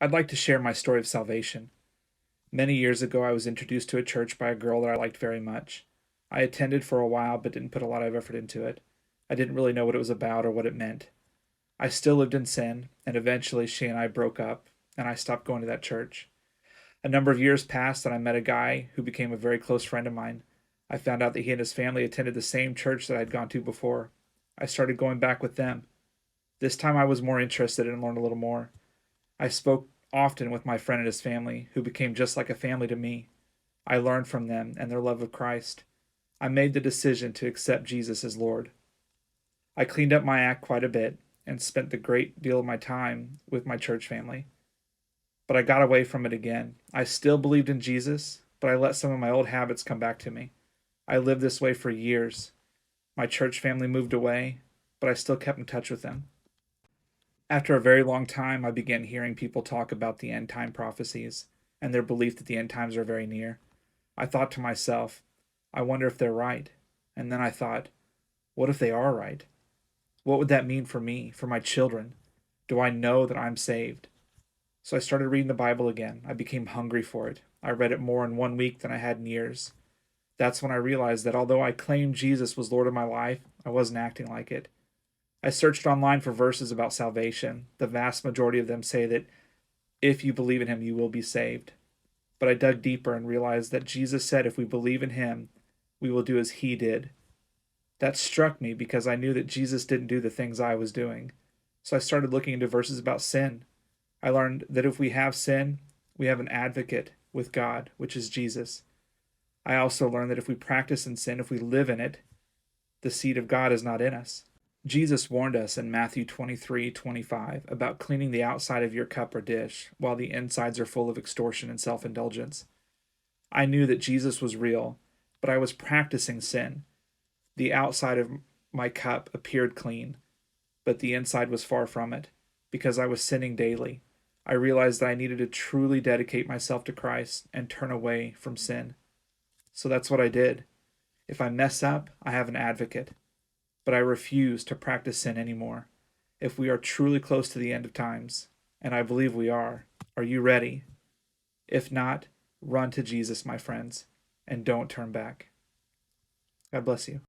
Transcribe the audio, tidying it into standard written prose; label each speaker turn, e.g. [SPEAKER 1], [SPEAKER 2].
[SPEAKER 1] I'd like to share my story of salvation. Many years ago, I was introduced to a church by a girl that I liked very much. I attended for a while but didn't put a lot of effort into it. I didn't really know what it was about or what it meant. I still lived in sin, and eventually she and I broke up, and I stopped going to that church. A number of years passed, and I met a guy who became a very close friend of mine. I found out that he and his family attended the same church that I'd gone to before. I started going back with them. This time I was more interested and learned a little more. I spoke often with my friend and his family, who became just like a family to me. I learned from them and their love of Christ. I made the decision to accept Jesus as Lord. I cleaned up my act quite a bit and spent the great deal of my time with my church family. But I got away from it again. I still believed in Jesus, but I let some of my old habits come back to me. I lived this way for years. My church family moved away, but I still kept in touch with them. After a very long time, I began hearing people talk about the end time prophecies and their belief that the end times are very near. I thought to myself, I wonder if they're right. And then I thought, what if they are right? What would that mean for me, for my children? Do I know that I'm saved? So I started reading the Bible again. I became hungry for it. I read it more in 1 week than I had in years. That's when I realized that although I claimed Jesus was Lord of my life, I wasn't acting like it. I searched online for verses about salvation. The vast majority of them say that if you believe in him, you will be saved. But I dug deeper and realized that Jesus said if we believe in him, we will do as he did. That struck me because I knew that Jesus didn't do the things I was doing. So I started looking into verses about sin. I learned that if we have sin, we have an advocate with God, which is Jesus. I also learned that if we practice in sin, if we live in it, the seed of God is not in us. Jesus warned us in Matthew 23:25 about cleaning the outside of your cup or dish, while the insides are full of extortion and self indulgence. I knew that Jesus was real, but I was practicing sin. The outside of my cup appeared clean, but the inside was far from it, because I was sinning daily. I realized that I needed to truly dedicate myself to Christ and turn away from sin. So that's what I did. If I mess up, I have an advocate, but I refuse to practice sin anymore. If we are truly close to the end of times, and I believe we are you ready? If not, run to Jesus, my friends, and don't turn back. God bless you.